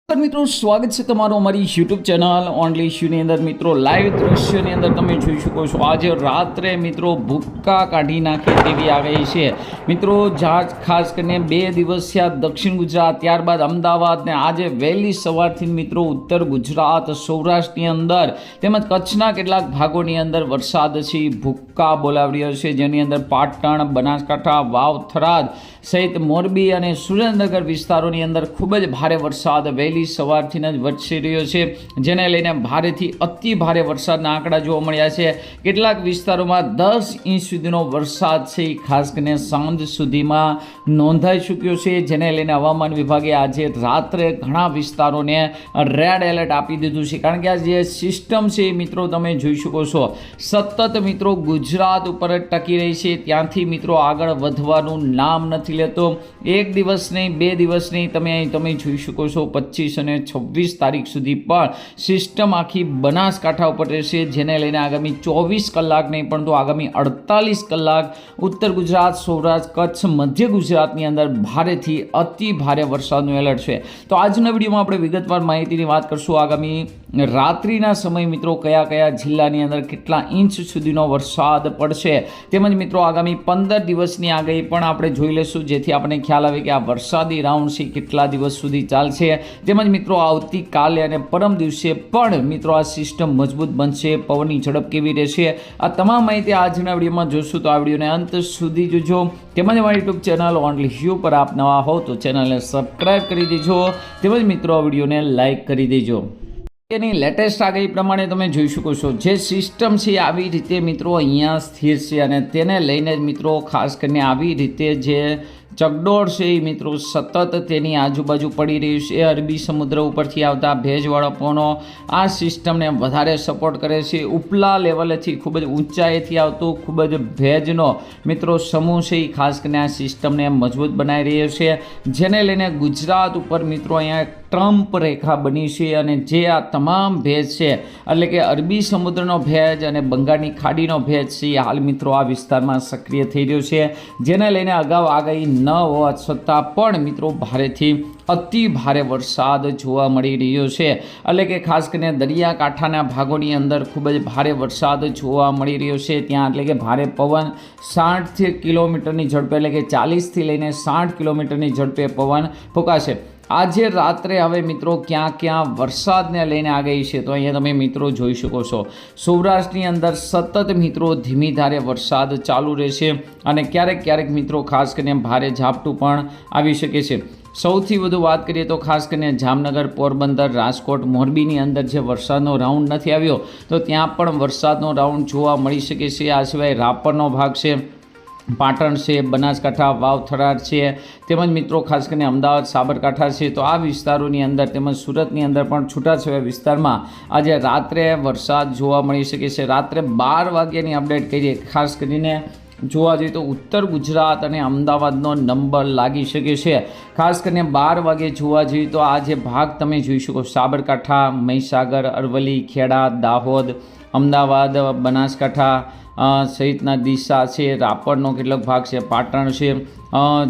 મિત્રો સ્વાગત છે તમારું અમારી યુટ્યુબ ચેનલ ઓનલી ઇશ્યુની અંદર મિત્રો લાઈવ દ્રશ્યની અંદર તમે જોઈ શકો છો આજે રાત્રે મિત્રો ભૂક્કા કાઢી નાખે તેવી આગાહી છે મિત્રો જ્યાં ખાસ કરીને 2 દિવસ થયા દક્ષિણ ગુજરાત ત્યારબાદ અમદાવાદ ને આજે વહેલી સવારથી મિત્રો ઉત્તર ગુજરાત સૌરાષ્ટ્રની અંદર તેમજ કચ્છના કેટલાક ભાગોની અંદર વરસાદ છે ભૂક્કા બોલાવી રહ્યો છે જેની અંદર પાટણ બનાસકાંઠા વાવ થરાદ સહિત મોરબી અને સુરેન્દ્રનગર વિસ્તારોની અંદર ખૂબ જ ભારે વરસાદ વહેલી સવારથી જ વરસી રહ્યો છે જેને લઈને ભારેથી અતિ ભારે વરસાદના આંકડા જોવા મળ્યા છે કેટલાક વિસ્તારોમાં 10 ઇંચ સુધીનો વરસાદ છે ખાસ કરીને સાંજ સુધીમાં નોંધાઈ ચૂક્યો છે જેને લઈને હવામાન વિભાગે આજે રાત્રે ઘણા વિસ્તારોને રેડ એલર્ટ આપી દીધું છે કારણ કે આ જે સિસ્ટમ છે મિત્રો તમે જોઈ શકો છો સતત મિત્રો ગુજરાત ઉપર ટકી રહી છે ત્યાંથી મિત્રો આગળ વધવાનું નામ નથી લેતો એક દિવસ નહીં 2 દિવસ નહીં તમે જોઈ શકો છો 25 અને 26 તારીખ સુધી પણ સિસ્ટમ આખી બનાસકાંઠા ઉપર રહેશે જેને લઈને આગામી 24 કલાક નહીં પરંતુ આગામી 48 કલાક ઉત્તર ગુજરાત સૌરાષ્ટ્ર કચ્છ મધ્ય ગુજરાતની અંદર ભારેથી અતિ ભારે વરસાદનું એલર્ટ છે તો આજના વિડીયોમાં આપણે વિગતવાર માહિતીની વાત કરશું આગામી રાત્રિના સમય મિત્રો કયા કયા જિલ્લાની અંદર કેટલા ઇંચ સુધીનો વરસાદ પડશે તેમજ મિત્રો આગામી 15 દિવસની આગાહી પણ આપણે જોઈ લઈશું જેથી આપણને ખ્યાલ આવે કે આ વરસાદી રાઉન્ડ છે કેટલા દિવસ સુધી ચાલશે તેમજ મિત્રો આવતીકાલે અને પરમ દિવસે પણ મિત્રો આ સિસ્ટમ મજબૂત બનશે પવનની ઝડપ કેવી રહેશે આ તમામ માહિતી આજના વિડીયોમાં જોશું તો આ વિડીયોને અંત સુધી જોજો તેમજ અમારી યુટ્યુબ ચેનલ ઓનલી યુ પર આપ નવા હો તો ચેનલને સબસ્ક્રાઈબ કરી દેજો તેમજ મિત્રો આ વિડીયોને લાઇક કરી દેજો એની લેટેસ્ટ આગાહી પ્રમાણે તમે જોઈ શકો છો જે સિસ્ટમ છે આવી રીતે મિત્રો અહીંયા સ્થિર છે અને તેને લઈને જ મિત્રો ખાસ કરીને આવી રીતે જે ચકડોળ છે એ મિત્રો સતત તેની આજુબાજુ પડી રહ્યું છે અરબી સમુદ્ર ઉપરથી આવતા ભેજવાળા પવનો આ સિસ્ટમને વધારે સપોર્ટ કરે છે ઉપલા લેવલેથી ખૂબ જ ઊંચાઈથી આવતો ખૂબ જ ભેજનો મિત્રો સમૂહ છે એ ખાસ કરીને આ સિસ્ટમને મજબૂત બનાવી રહ્યો છે જેને લઈને ગુજરાત ઉપર મિત્રો અહીંયા ટ્રમ્પ રેખા બની છે અને જે આ તમામ ભેજ છે એટલે કે અરબી સમુદ્રનો ભેજ અને બંગાળની ખાડીનો ભેજ છે એ હાલ મિત્રો આ વિસ્તારમાં સક્રિય થઈ રહ્યો છે જેને લઈને અગાઉ આગાહી ન હોવા છતાં પણ મિત્રો ભારેથી અતિ ભારે વરસાદ જોવા મળી રહ્યો છે એટલે કે ખાસ કરીને દરિયાકાંઠાના ભાગોની અંદર ખૂબ જ ભારે વરસાદ જોવા મળી રહ્યો છે ત્યાં એટલે કે ભારે પવન 60 કિલોમીટરની ઝડપે એટલે કે 40થી લઈને 60 કિલોમીટરની ઝડપે પવન ફૂંકાશે આજે રાત્રે હવે મિત્રો ક્યાં વરસાદને લઈને આગાહી છે તો અહીંયા તમે મિત્રો જોઈ શકો છો સૌરાષ્ટ્રની અંદર સતત મિત્રો ધીમી ધારે વરસાદ ચાલુ રહેશે અને ક્યારેક મિત્રો ખાસ કરીને ભારે ઝાપટું પણ આવી શકે છે સૌથી વધુ વાત કરીએ તો ખાસ કરીને જામનગર પોરબંદર રાજકોટ મોરબીની અંદર જે વરસાદનો રાઉન્ડ નથી આવ્યો તો ત્યાં પણ વરસાદનો રાઉન્ડ જોવા મળી શકે છે આ સિવાય રાપરનો ભાગ છે પાટણ છે બનાસકાંઠા વાવ થરાદ છે તેમજ મિત્રો ખાસ કરીને અમદાવાદ સાબરકાંઠા છે તો આ વિસ્તારોની અંદર તેમજ સુરતની અંદર પણ છૂટાછવાયા વિસ્તારમાં આજે રાત્રે વરસાદ જોવા મળી શકે છે રાત્રે 12 વાગ્યાની અપડેટ કરીએ ખાસ કરીને જોવા જઈએ તો ઉત્તર ગુજરાત અને અમદાવાદનો નંબર લાગી શકે છે ખાસ કરીને 12 વાગે જોવા જઈએ તો આ જે ભાગ તમે જોઈ શકો સાબરકાંઠા મહીસાગર અરવલ્લી ખેડા દાહોદ અમદાવાદ બનાસકાંઠા સહિતના દિશા છે રાપરનો કેટલોક ભાગ છે પાટણ છે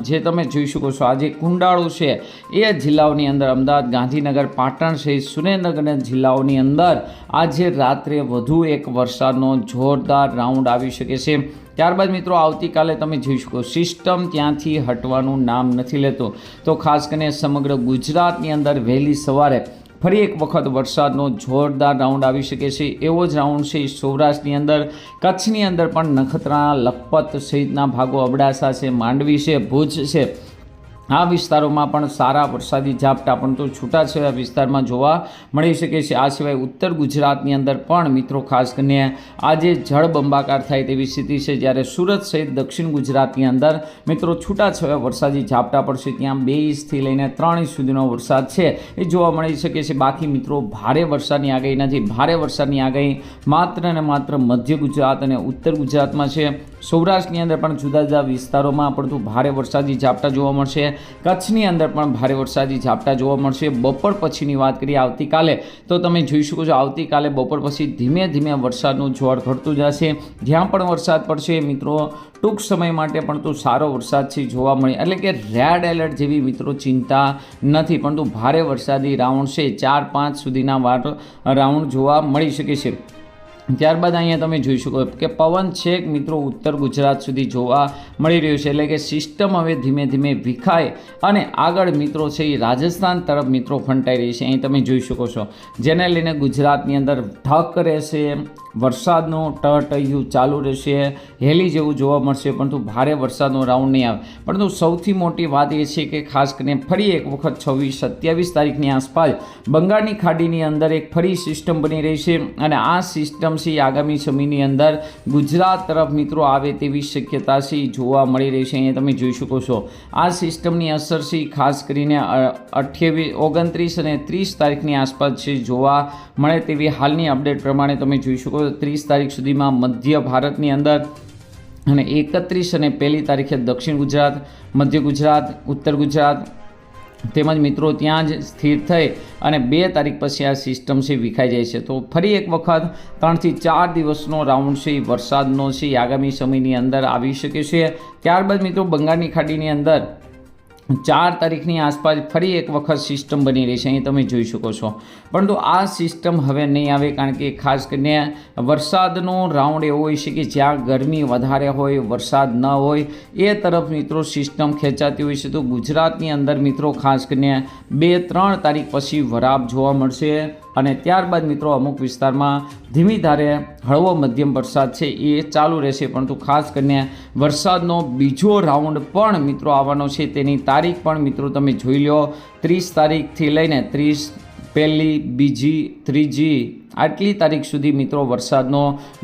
જે તમે જોઈ શકો છો આજે કુંડાળું છે એ જિલ્લાઓની અંદર અમદાવાદ ગાંધીનગર પાટણ સહિત સુરેન્દ્રનગર જિલ્લાઓની અંદર આજે રાત્રે વધુ એક વરસાદનો જોરદાર રાઉન્ડ આવી શકે છે ત્યારબાદ મિત્રો આવતીકાલે તમે જોઈ શકો સિસ્ટમ ત્યાંથી હટવાનું નામ નથી લેતો તો ખાસ કરીને સમગ્ર ગુજરાતની અંદર વહેલી સવારે ફરી એક વખત વરસાદનો જોરદાર રાઉન્ડ આવી શકે છે એવો જ રાઉન્ડ છે સૌરાષ્ટ્રની અંદર કચ્છની અંદર પણ નખત્રાણા લખપત સહિતના ભાગો અબડાસા છે માંડવી છે ભુજ છે આ વિસ્તારોમાં પણ સારા વરસાદી ઝાપટા પણ તો છૂટાછવાયા વિસ્તારમાં જોવા મળી શકે છે આ સિવાય ઉત્તર ગુજરાતની અંદર પણ મિત્રો ખાસ કરીને આજે જળબંબાકાર થાય તેવી સ્થિતિ છે જ્યારે સુરત સહિત દક્ષિણ ગુજરાતની અંદર મિત્રો છૂટાછવાયા વરસાદી ઝાપટા પડશે ત્યાં 2 ઇંચથી લઈને 3 ઇંચ સુધીનો વરસાદ છે એ જોવા મળી શકે છે બાકી મિત્રો ભારે વરસાદની આગાહી નથી ભારે વરસાદની આગાહી માત્ર ને માત્ર મધ્ય ગુજરાત અને ઉત્તર ગુજરાતમાં છે સૌરાષ્ટ્રની અંદર પણ જુદા જુદા વિસ્તારોમાં પડતું ભારે વરસાદી ઝાપટા જોવા મળશે. કચ્છની અંદર પણ ભારે વરસાદી ઝાપટા જોવા મળશે. બપોર પછીની વાત કરીએ આવતીકાલે, તો તમે જોઈ શકો છો આવતીકાલે બપોર પછી ધીમે ધીમે વરસાદનું જોર ઘટતું જશે. જ્યાં પણ વરસાદ પડશે મિત્રો ટૂંક સમય માટે પણ તો સારો વરસાદ છે જોવા મળે, એટલે કે રેડ એલર્ટ જેવી મિત્રો ચિંતા નથી, પરંતુ ભારે વરસાદી રાઉન્ડ છે 4-5 સુધીના રાઉન્ડ જોવા મળી શકે છે. ત્યારબાદ અહીંયા તમે જોઈ શકો કે પવન છેક મિત્રો ઉત્તર ગુજરાત સુધી જોવા મળી રહ્યું છે, એટલે કે સિસ્ટમ હવે ધીમે ધીમે વિખાય અને આગળ મિત્રો છે એ રાજસ્થાન તરફ મિત્રો ફંટાઈ રહી છે. અહીં તમે જોઈ શકો છો, જેને લઈને ગુજરાતની અંદર ઢક રહેશે, વરસાદનું ટહટહ્યું ચાલુ રહેશે, હેલી જેવું જોવા મળશે, પરંતુ ભારે વરસાદનો રાઉન્ડ નહીં આવે. પરંતુ સૌથી મોટી વાત એ છે કે ખાસ કરીને ફરી એક વખત 26-27 તારીખની આસપાસ બંગાળની ખાડીની અંદર એક ફરી સિસ્ટમ બની રહી છે અને આ સિસ્ટમ આગામી સમયની અંદર ગુજરાત તરફ મિત્રો આવે તેવી શક્યતા છે જોવા મળી રહી છે. અહીંયા તમે જોઈ શકો છો આ સિસ્ટમની અસર છે ખાસ કરીને 28, 29 અને 30 તારીખની આસપાસ છે જોવા મળે તેવી હાલની અપડેટ પ્રમાણે તમે જોઈ શકો છો. 30 તારીખ સુધીમાં મધ્ય ભારતની અંદર અને 31 અને 1 તારીખે દક્ષિણ ગુજરાત, મધ્ય ગુજરાત, ઉત્તર ગુજરાત તેમજ મિત્રો ત્યાં જ સ્થિર થઈ અને 2 તારીખ પછી આ સિસ્ટમ છે વિખાઈ જાય છે. તો ફરી એક વખત 3 થી 4 દિવસનો રાઉન્ડ છે વરસાદનો છે આગામી સમયની અંદર આવી શકે છે. ત્યારબાદ મિત્રો બંગાળની ખાડીની અંદર 4 તારીખની આસપાસ ફરી એક વખત સિસ્ટમ બની રહી છે. અહીં તમે જોઈ શકો છો, પરંતુ આ સિસ્ટમ હવે નહીં આવે, કારણ કે ખાસ કરીને વરસાદનો રાઉન્ડ એવો હોય છે કે જ્યાં ગરમી વધારે હોય, વરસાદ ન હોય એ તરફ મિત્રો સિસ્ટમ ખેંચાતી હોય છે. તો ગુજરાતની અંદર મિત્રો ખાસ કરીને 2-3 તારીખ પછી વરાપ જોવા મળશે અને ત્યારબાદ મિત્રો અમુક વિસ્તારમાં ધીમી ધારે હળવો મધ્યમ વરસાદ છે એ ચાલુ રહેશે. પરંતુ ખાસ કરીને વરસાદનો બીજો રાઉન્ડ પણ મિત્રો આવવાનો છે, તેની તારીખ પણ મિત્રો તમે જોઈ લો. 30 તારીખથી લઈને 30, 1, 2, 3 આટલી તારીખ સુધી મિત્રો વરસાદનો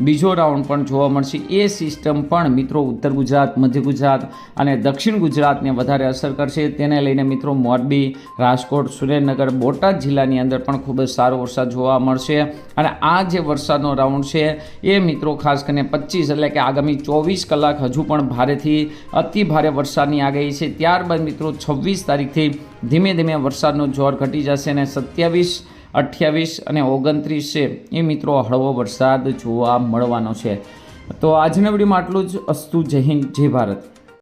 બીજો રાઉન્ડ પણ જોવા મળશે. એ સિસ્ટમ પણ મિત્રો ઉત્તર ગુજરાત, મધ્ય ગુજરાત અને દક્ષિણ ગુજરાતને વધારે અસર કરશે. તેને લઈને મિત્રો મોરબી, રાજકોટ, સુરેન્દ્રનગર, બોટાદ જિલ્લાની અંદર પણ ખૂબ જ સારો વરસાદ જોવા મળશે. અને આ જે વરસાદનો રાઉન્ડ છે એ મિત્રો ખાસ કરીને 25 એટલે કે આગામી 24 કલાક હજુ પણ ભારેથી અતિ ભારે વરસાદની આગાહી છે. ત્યારબાદ મિત્રો 26 તારીખથી ધીમે ધીમે વરસાદનો જોર ઘટી જશે અને 27, 28 અને 29 છે એ મિત્રો હળવો વરસાદ જોવા મળવાનો છે. તો આજના વિડીયોમાં આટલું જ. અસ્તુ. જય હિન્દ, જય ભારત.